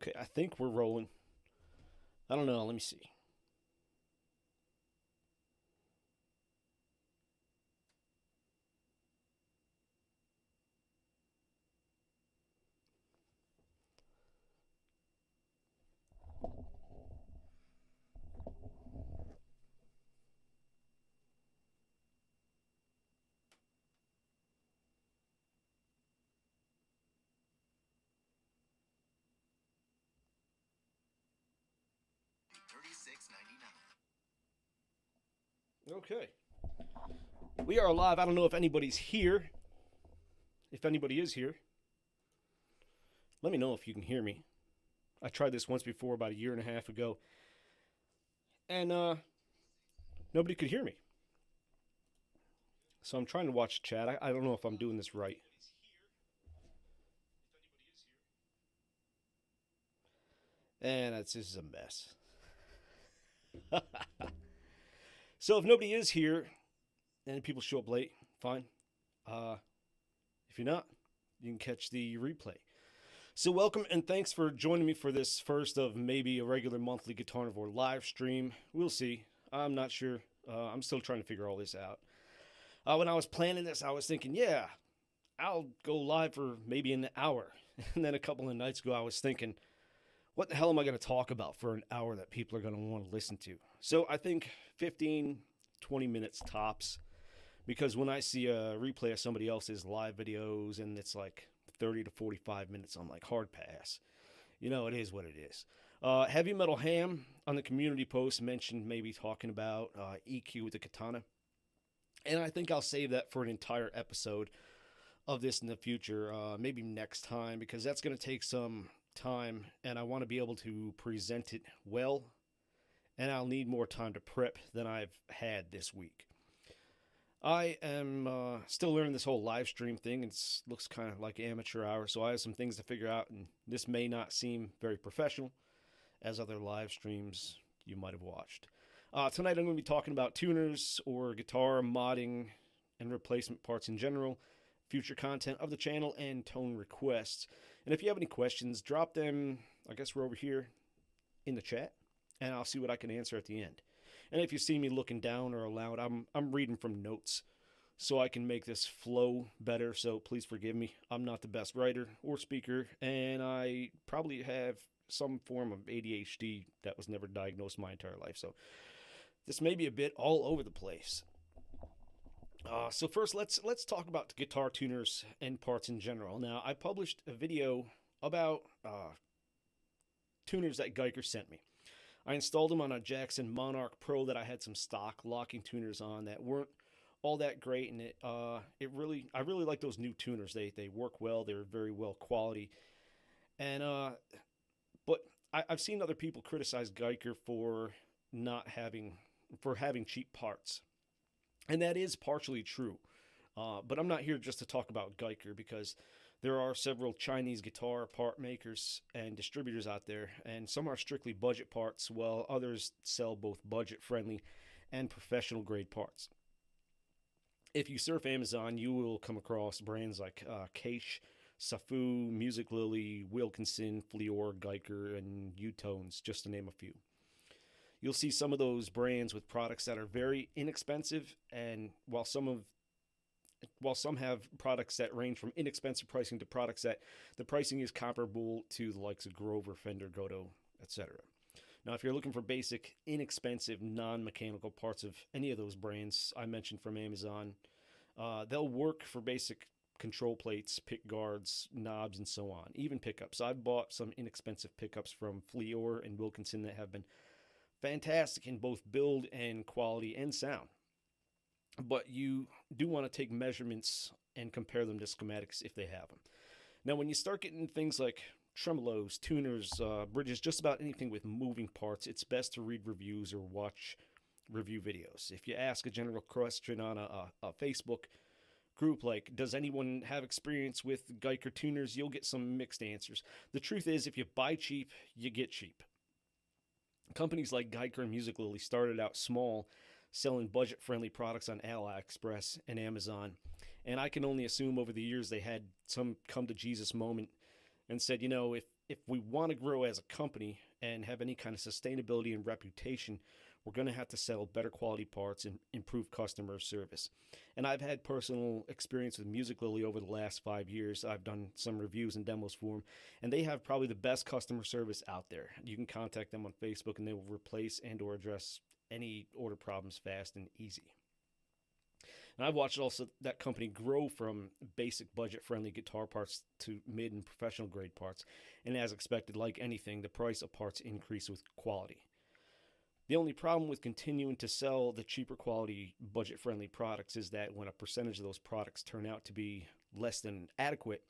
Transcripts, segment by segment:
Okay, I think we're rolling. I don't know. Let me see. Okay. We are live. I don't know if anybody's here. If anybody is here, let me know if you can hear me. I tried this once before about a year and a half ago, and nobody could hear me. So I'm trying to watch chat. I don't know if I'm doing this right. And this is a mess. So if nobody is here and people show up late, fine. Uh, if you're not, you can catch the replay. So welcome and thanks for joining me for this first of maybe a regular monthly Guitarnivore live stream. We'll see. I'm not sure. I'm still trying to figure all this out. When I was planning this, I was thinking, yeah, I'll go live for maybe an hour. And then a couple of nights ago, I was thinking, what the hell am I going to talk about for an hour that people are going to want to listen to? So I think 15, 20 minutes tops. Because when I see a replay of somebody else's live videos and it's like 30 to 45 minutes, I'm like, hard pass. You know, it is what it is. Heavy Metal Ham on the community post mentioned maybe talking about EQ with the katana. And I think I'll save that for an entire episode of this in the future, maybe next time, because that's going to take some time and I want to be able to present it well. And I'll need more time to prep than I've had this week. I am still learning this whole live stream thing. It looks kind of like amateur hour, so I have some things to figure out, and this may not seem very professional as other live streams you might have watched. Tonight I'm going to be talking about tuners or guitar modding and replacement parts in general, future content of the channel, and tone requests. And if you have any questions, drop them, I guess we're over here in the chat, and I'll see what I can answer at the end. And if you see me looking down or aloud, I'm reading from notes so I can make this flow better. So please forgive me. I'm not the best writer or speaker, and I probably have some form of ADHD that was never diagnosed my entire life. So this may be a bit all over the place. So first, let's talk about guitar tuners and parts in general. Now, I published a video about tuners that Geiger sent me. I installed them on a Jackson Monarch Pro that I had some stock locking tuners on that weren't all that great, and I really like those new tuners. They work well. They're very well quality, and but I've seen other people criticize Geiger for having cheap parts, and that is partially true. But I'm not here just to talk about Geiger because there are several Chinese guitar part makers and distributors out there, and some are strictly budget parts, while others sell both budget-friendly and professional-grade parts. If you surf Amazon, you will come across brands like Caiche, Safu, Music Lily, Wilkinson, Fleor, Geiger, and U-Tones, just to name a few. You'll see some of those brands with products that are very inexpensive, and while some have products that range from inexpensive pricing to products that the pricing is comparable to the likes of Grover, Fender, Goto, etc. Now, if you're looking for basic, inexpensive, non-mechanical parts of any of those brands I mentioned from Amazon, they'll work for basic control plates, pick guards, knobs, and so on, even pickups. I've bought some inexpensive pickups from Fleor and Wilkinson that have been fantastic in both build and quality and sound. But you do want to take measurements and compare them to schematics if they have them. Now, when you start getting things like tremolos, tuners, bridges, just about anything with moving parts, it's best to read reviews or watch review videos. If you ask a general question on a Facebook group like, does anyone have experience with Geiger tuners, you'll get some mixed answers. The truth is, if you buy cheap, you get cheap. Companies like Geiger and Music Lily started out small, selling budget-friendly products on AliExpress and Amazon. And I can only assume over the years they had some come-to-Jesus moment and said, if we want to grow as a company and have any kind of sustainability and reputation, we're going to have to sell better quality parts and improve customer service. And I've had personal experience with Music Lily over the last 5 years. I've done some reviews and demos for them, and they have probably the best customer service out there. You can contact them on Facebook, and they will replace and or address any order problems fast and easy. And I've watched also that company grow from basic budget friendly guitar parts to mid and professional grade parts. And as expected, like anything, the price of parts increase with quality. The only problem with continuing to sell the cheaper quality budget friendly products is that when a percentage of those products turn out to be less than adequate,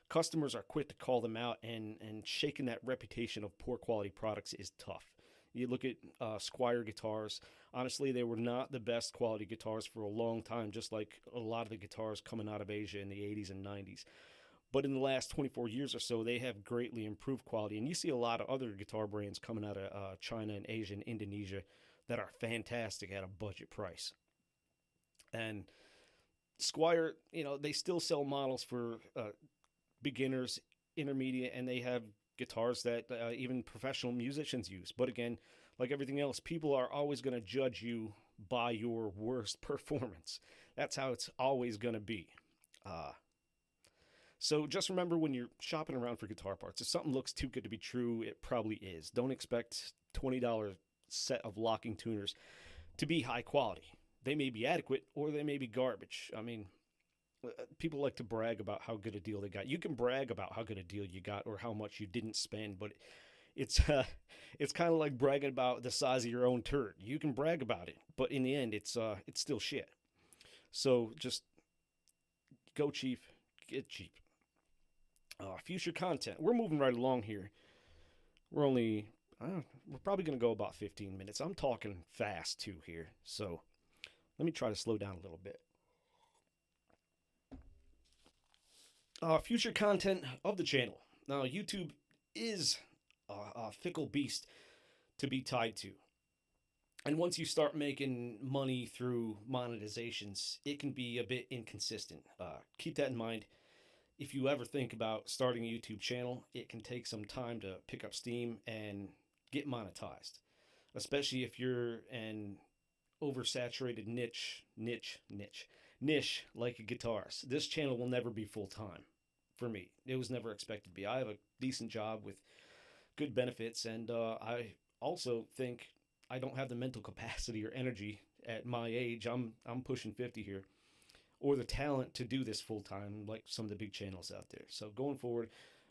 customers are quick to call them out, and shaking that reputation of poor quality products is tough. You look at Squier guitars. Honestly, they were not the best quality guitars for a long time, just like a lot of the guitars coming out of Asia in the 80s and 90s. But in the last 24 years or so, they have greatly improved quality. And you see a lot of other guitar brands coming out of China and Asia and Indonesia that are fantastic at a budget price. And Squier, they still sell models for beginners, intermediate, and they have guitars that even professional musicians use. But again, like everything else, people are always going to judge you by your worst performance. That's how it's always going to be. So just remember, when you're shopping around for guitar parts, if something looks too good to be true, it probably is. Don't expect $20 set of locking tuners to be high quality. They may be adequate, or they may be garbage. I mean, people like to brag about how good a deal they got. You can brag about how good a deal you got or how much you didn't spend, but it's kind of like bragging about the size of your own turd. You can brag about it, but in the end, it's still shit. So just go cheap, get cheap. Future content. We're moving right along here. We're probably going to go about 15 minutes. I'm talking fast too here, so let me try to slow down a little bit. Future content of the channel. Now, YouTube is a fickle beast to be tied to. And once you start making money through monetizations, it can be a bit inconsistent. Keep that in mind. If you ever think about starting a YouTube channel, it can take some time to pick up steam and get monetized, especially if you're an oversaturated niche like guitars. This channel will never be full-time for me. It was never expected to be. I have a decent job with good benefits, and I also think I don't have the mental capacity or energy at my age. I'm pushing 50 here, or the talent to do this full time like some of the big channels out there. So going forward,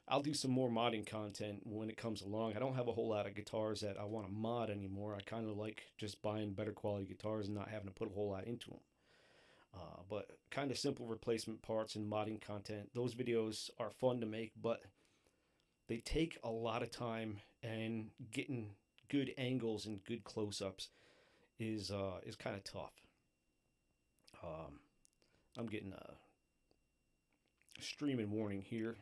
I'll do some more modding content when it comes along. I don't have a whole lot of guitars that I want to mod anymore. I kind of like just buying better quality guitars and not having to put a whole lot into them. But kind of simple replacement parts and modding content, those videos are fun to make, but they take a lot of time, and getting good angles and good close-ups is kind of tough. I'm getting a streaming warning here.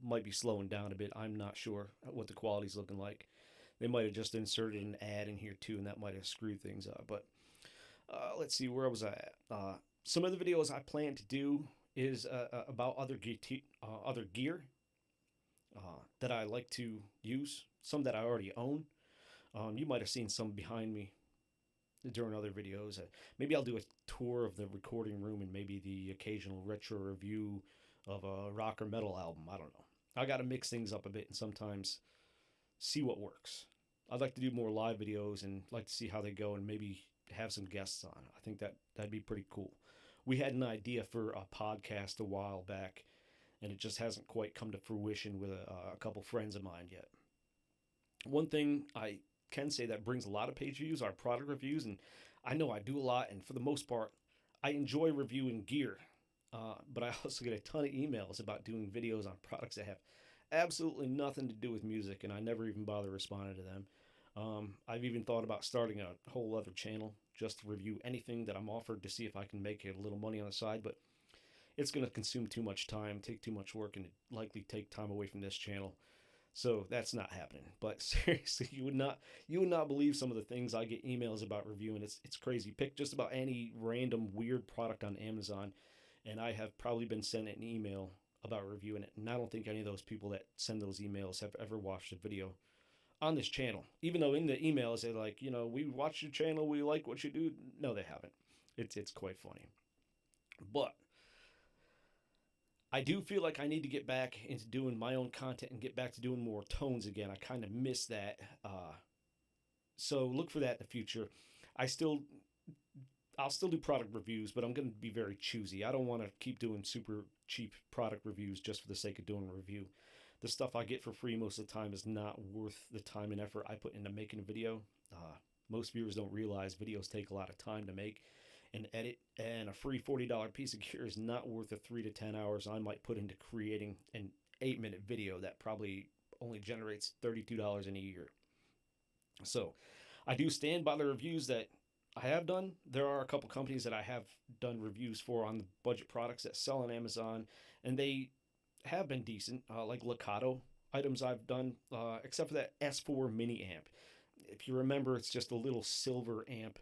Might be slowing down a bit. I'm not sure what the quality's looking like. They might have just inserted an ad in here too, and that might have screwed things up. But let's see, where was I at? Some of the videos I plan to do is about other gear that I like to use, some that I already own. You might have seen some behind me during other videos. Maybe I'll do a tour of the recording room and maybe the occasional retro review of a rock or metal album. I don't know. I got to mix things up a bit and sometimes see what works. I'd like to do more live videos and like to see how they go and maybe have some guests on. I think that'd be pretty cool. We had an idea for a podcast a while back, and it just hasn't quite come to fruition with a couple friends of mine yet. One thing I can say that brings a lot of page views are product reviews, and I know I do a lot, and for the most part, I enjoy reviewing gear, but I also get a ton of emails about doing videos on products that have absolutely nothing to do with music, and I never even bother responding to them. I've even thought about starting a whole other channel just to review anything that I'm offered to see if I can make a little money on the side, but it's going to consume too much time, take too much work, and likely take time away from this channel. So that's not happening. But seriously, you would not believe some of the things I get emails about reviewing. It's crazy. Pick just about any random weird product on Amazon, and I have probably been sent an email about reviewing it. And I don't think any of those people that send those emails have ever watched a video on this channel. Even though in the emails they're like, we watch your channel, we like what you do. No, they haven't. It's quite funny. But I do feel like I need to get back into doing my own content and get back to doing more tones again. I kind of miss that. So look for that in the future. I'll still do product reviews, but I'm going to be very choosy. I don't want to keep doing super cheap product reviews just for the sake of doing a review. The stuff I get for free most of the time is not worth the time and effort I put into making a video. Most viewers don't realize videos take a lot of time to make and edit, and a free $40 piece of gear is not worth the 3 to 10 hours I might put into creating an 8-minute video that probably only generates $32 in a year. So I do stand by the reviews that I have done. There are a couple companies that I have done reviews for on the budget products that sell on Amazon, and they have been decent, like Lakato items I've done, except for that S4 mini amp. If you remember, it's just a little silver amp.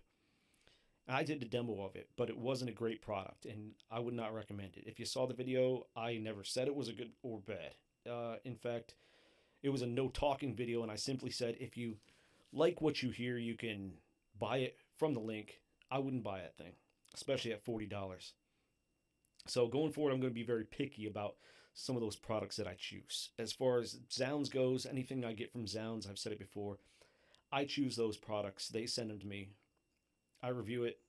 I did a demo of it, but it wasn't a great product, and I would not recommend it. If you saw the video, I never said it was a good or bad. In fact, it was a no talking video, and I simply said, if you like what you hear, you can buy it from the link. I wouldn't buy that thing, especially at $40. So going forward, I'm going to be very picky about some of those products that I choose. As far as Zounds goes, anything I get from Zounds, I've said it before, I choose those products. They send them to me. I review it.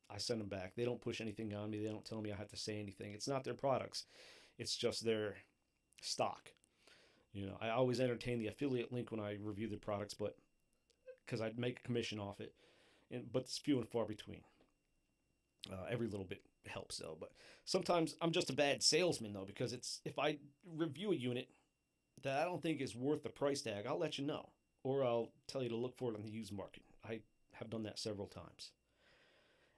I send them back. They don't push anything on me. They don't tell me I have to say anything. It's not their products. It's just their stock. I always entertain the affiliate link when I review the products, but because I'd make a commission off it. But it's few and far between. Every little bit helps, though. But sometimes I'm just a bad salesman, though, because if I review a unit that I don't think is worth the price tag, I'll let you know. Or I'll tell you to look for it on the used market. I have done that several times.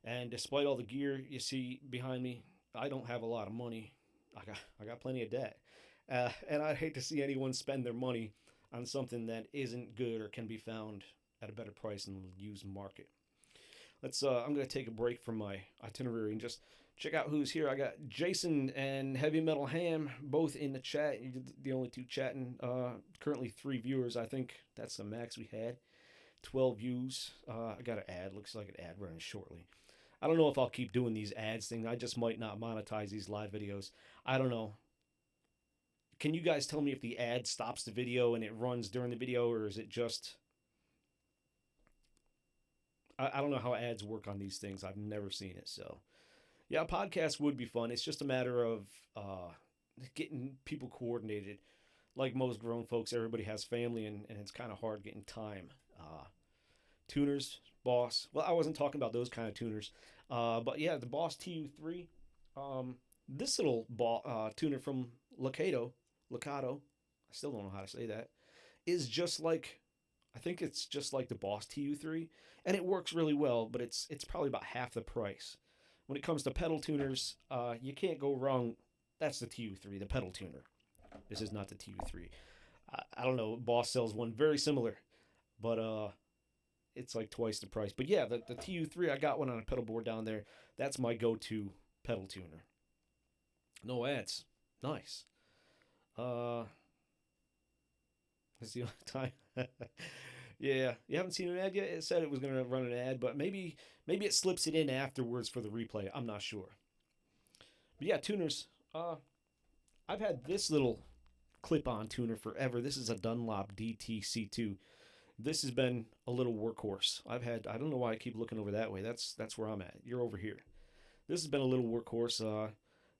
And despite all the gear you see behind me, I don't have a lot of money. I got plenty of debt. And I'd hate to see anyone spend their money on something that isn't good or can be found at a better price in the used market. I'm going to take a break from my itinerary and just check out who's here. I got Jason and Heavy Metal Ham both in the chat. You're the only two chatting. Currently 3 viewers. I think that's the max we had. 12 views. I got an ad. Looks like an ad running shortly. I don't know if I'll keep doing these ads things. I just might not monetize these live videos. I don't know. Can you guys tell me if the ad stops the video and it runs during the video, or is it just... I don't know how ads work on these things. I've never seen it. So, yeah, a podcast would be fun. It's just a matter of getting people coordinated. Like most grown folks, everybody has family, and it's kind of hard getting time. Tuners, Boss. Well, I wasn't talking about those kind of tuners. But, yeah, the Boss TU3. This little tuner from Lakato, I still don't know how to say that, is just like... I think it's just like the Boss TU3, and it works really well, but it's probably about half the price. When it comes to pedal tuners, you can't go wrong. That's the TU3, the pedal tuner. This is not the TU3. I don't know. Boss sells one very similar, but it's like twice the price. But yeah, the TU3, I got one on a pedal board down there. That's my go-to pedal tuner. No ads. Nice. That's the only time. Yeah, you haven't seen an ad yet? It said it was going to run an ad, but maybe it slips it in afterwards for the replay. I'm not sure. But yeah, tuners. I've had this little clip-on tuner forever. This is a Dunlop DTC2. This has been a little workhorse. I don't know why I keep looking over that way. That's where I'm at. You're over here. This has been a little workhorse.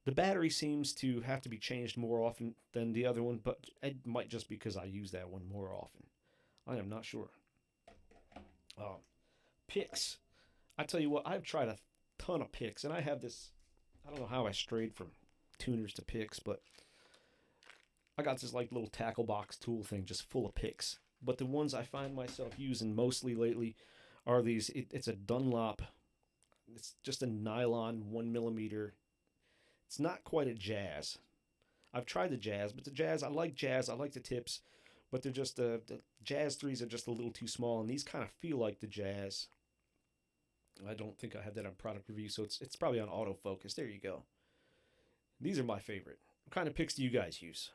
The battery seems to have to be changed more often than the other one, but it might just because I use that one more often. I am not sure. Picks. I tell you what, I've tried a ton of picks, and I have this... I don't know how I strayed from tuners to picks, but I got this like little tackle box tool thing just full of picks. But the ones I find myself using mostly lately are these... It's a Dunlop... It's just a nylon 1mm... It's not quite a Jazz. I've tried the Jazz, but the Jazz, I like the tips, but they're just, the Jazz 3s are just a little too small, and these kind of feel like the Jazz. I don't think I have that on product review, so it's probably on autofocus. There you go. These are my favorite. What kind of picks do you guys use?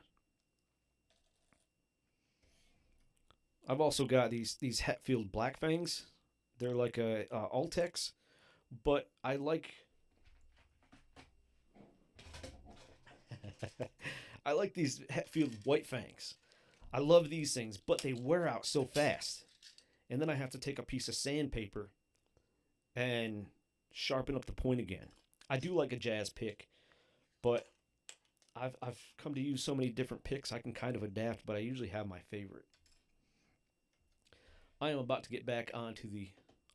I've also got these Hetfield Black Fangs. They're like a Altex, but I like I like these Hetfield White Fangs. I love these things, but they wear out so fast. And then I have to take a piece of sandpaper and sharpen up the point again. I do like a jazz pick, but I've come to use so many different picks I can kind of adapt, but I usually have my favorite. I am about to get back onto the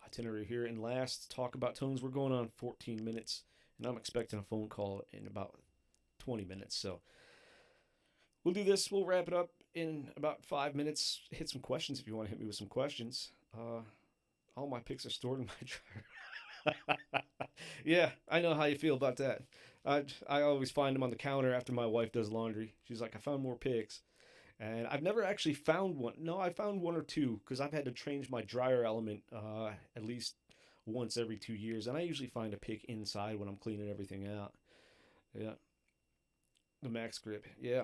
itinerary here, and last talk about tones. We're going on 14 minutes, and I'm expecting a phone call in about 20 minutes. So we'll do this. We'll wrap it up in about 5 minutes. Hit some questions if you want to hit me with some questions. All my picks are stored in my drawer. Yeah, I know how you feel about that. I always find them on the counter after my wife does laundry. She's like, I found more picks. And I've never actually found one. No, I found one or two because I've had to change my dryer element at least once every 2 years. And I usually find a pick inside when I'm cleaning everything out. Yeah. The Max Grip. Yeah.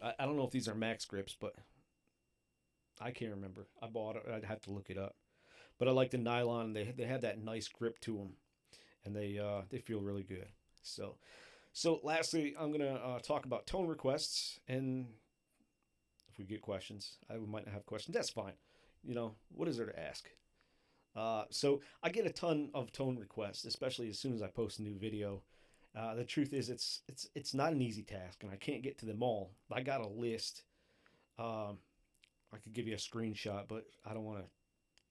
I don't know if these are Max Grips, but I can't remember. I bought it. I'd have to look it up. But I like the nylon. They have that nice grip to them. And they feel really good. So lastly, I'm going to talk about tone requests. And if we get questions, I might not have questions. That's fine. You know, what is there to ask? So I get a ton of tone requests, especially as soon as I post a new video. The truth is, it's not an easy task, and I can't get to them all. I got a list. I could give you a screenshot, but I don't want to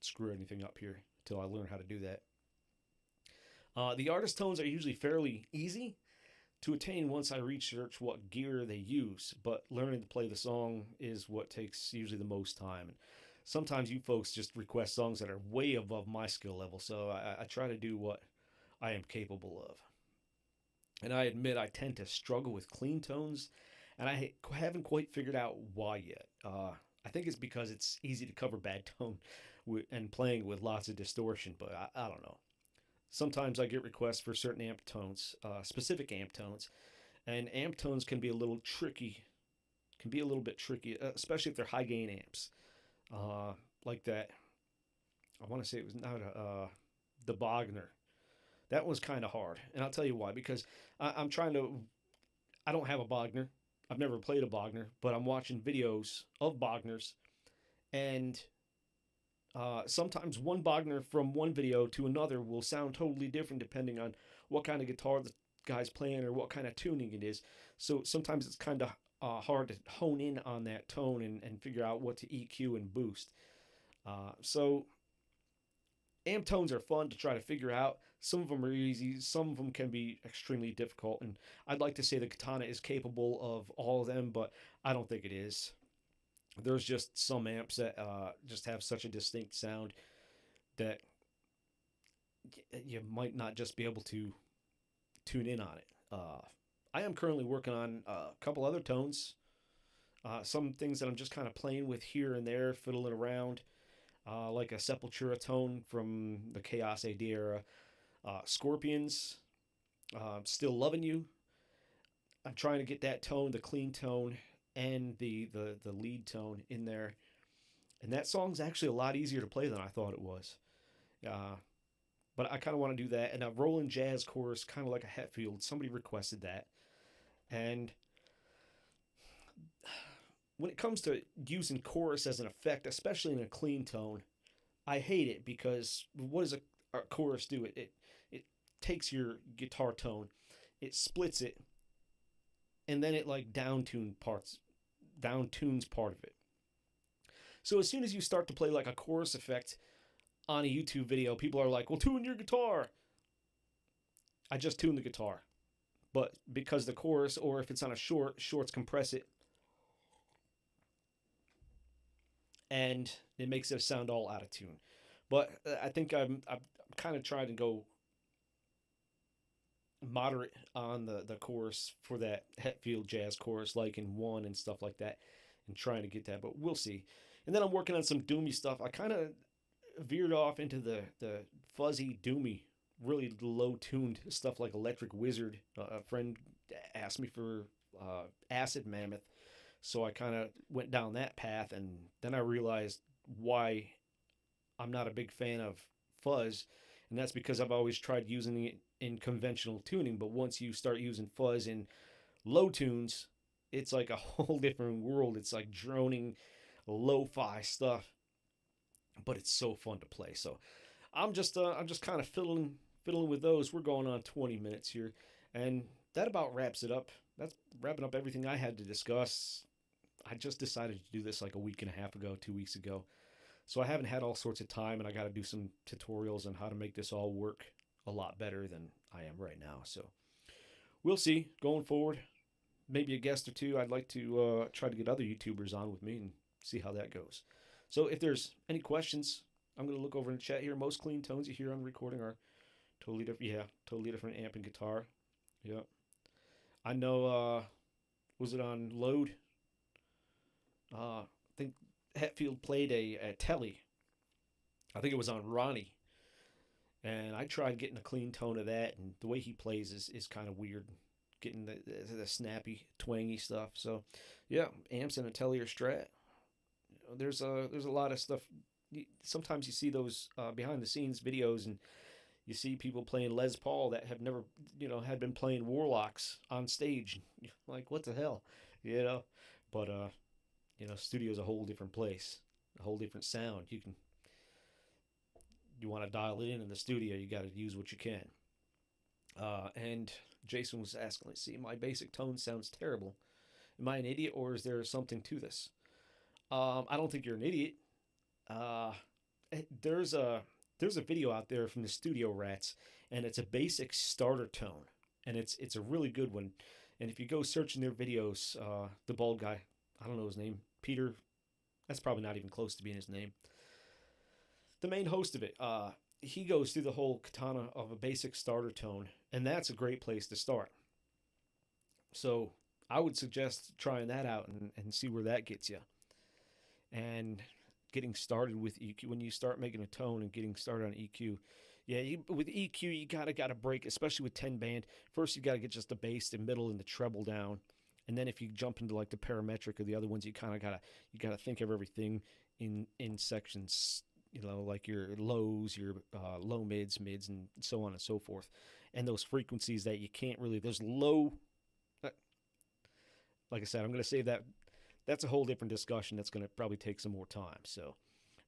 screw anything up here until I learn how to do that. The artist tones are usually fairly easy to attain once I research what gear they use, but learning to play the song is what takes usually the most time. And sometimes you folks just request songs that are way above my skill level, so I try to do what I am capable of. And I admit I tend to struggle with clean tones, and I haven't quite figured out why yet. I think it's because it's easy to cover bad tone and playing with lots of distortion, but I don't know. Sometimes I get requests for certain amp tones, specific amp tones, and amp tones can be a little tricky. Can be a little bit tricky, especially if they're high gain amps, like that. I want to say it was not the Bogner. That was kind of hard, and I'll tell you why. Because I'm trying to. I don't have a Bogner. I've never played a Bogner, but I'm watching videos of Bogners, and sometimes one Bogner from one video to another will sound totally different depending on what kind of guitar the guy's playing or what kind of tuning it is. So sometimes it's kind of hard to hone in on that tone and figure out what to EQ and boost. So amp tones are fun to try to figure out. Some of them are easy. Some of them can be extremely difficult. And I'd like to say the Katana is capable of all of them, but I don't think it is. There's just some amps that just have such a distinct sound that you might not just be able to tune in on it. I am currently working on a couple other tones. Some things that I'm just kind of playing with here and there, fiddling around. Like a Sepultura tone from the Chaos AD era. Scorpions, Still Loving You. I'm trying to get that tone, the clean tone, and the lead tone in there. And that song's actually a lot easier to play than I thought it was. But I kind of want to do that. And a Roland Jazz chorus, kind of like a Hetfield. Somebody requested that. And when it comes to using chorus as an effect, especially in a clean tone, I hate it because what does a chorus do? It takes your guitar tone, it splits it, and then it like downtunes part of it. So as soon as you start to play like a chorus effect on a YouTube video, people are like, well, tune your guitar. I just tune the guitar. But because the chorus, or if it's on a shorts compress it, and it makes it sound all out of tune. But I think I'm kind of trying to go moderate on the chorus for that Hetfield jazz chorus, like in One and stuff like that, and trying to get that, but we'll see. And then I'm working on some doomy stuff. I kind of veered off into the fuzzy doomy, really low tuned stuff like Electric Wizard. A friend asked me for acid mammoth. So I kind of went down that path, and then I realized why I'm not a big fan of fuzz, and that's because I've always tried using it in conventional tuning. But once you start using fuzz in low tunes, it's like a whole different world. It's like droning, lo-fi stuff, but it's so fun to play. So I'm just kind of fiddling with those. We're going on 20 minutes here, and that about wraps it up. That's wrapping up everything I had to discuss. I just decided to do this like a week and a half ago, 2 weeks ago. So I haven't had all sorts of time, and I got to do some tutorials on how to make this all work a lot better than I am right now. So we'll see going forward. Maybe a guest or two. I'd like to try to get other YouTubers on with me and see how that goes. So if there's any questions, I'm going to look over in the chat here. Most clean tones you hear on the recording are totally different. Yeah, totally different amp and guitar. Yeah. I know, was it on Load? I think Hetfield played a Telly. I think it was on Ronnie. And I tried getting a clean tone of that, and the way he plays is kind of weird, getting the snappy, twangy stuff. So, yeah, amps and a Telly or Strat. There's a lot of stuff. Sometimes you see those behind the scenes videos, and you see people playing Les Paul that have never, had been playing Warlocks on stage. Like, what the hell, you know? But studio's a whole different place, a whole different sound. You want to dial it in the studio, you got to use what you can. And Jason was asking, let's see, my basic tone sounds terrible. Am I an idiot, or is there something to this? I don't think you're an idiot. Uh, there's a video out there from the Studio Rats, and it's a basic starter tone, and it's a really good one. And if you go searching their videos, the bald guy, I don't know his name, Peter, that's probably not even close to being his name. The main host of it, he goes through the whole katana of a basic starter tone, and that's a great place to start. So I would suggest trying that out and see where that gets you. And getting started with EQ, when you start making a tone and getting started on EQ, yeah, with EQ you gotta break, especially with 10 band. First you gotta get just the bass, the middle, and the treble down, and then if you jump into like the parametric or the other ones, you kind of gotta think of everything in sections. Like your lows, your low mids, and so on and so forth, and those frequencies that you can't really. There's low. Like I said, I'm gonna save that. That's a whole different discussion. That's gonna probably take some more time. So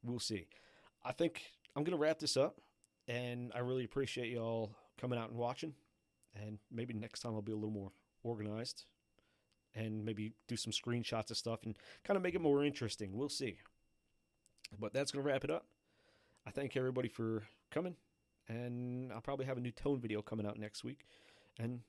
we'll see. I think I'm gonna wrap this up, and I really appreciate you all coming out and watching. And maybe next time I'll be a little more organized, and maybe do some screenshots of stuff and kind of make it more interesting. We'll see. But that's gonna wrap it up. I thank everybody for coming, and I'll probably have a new tone video coming out next week. And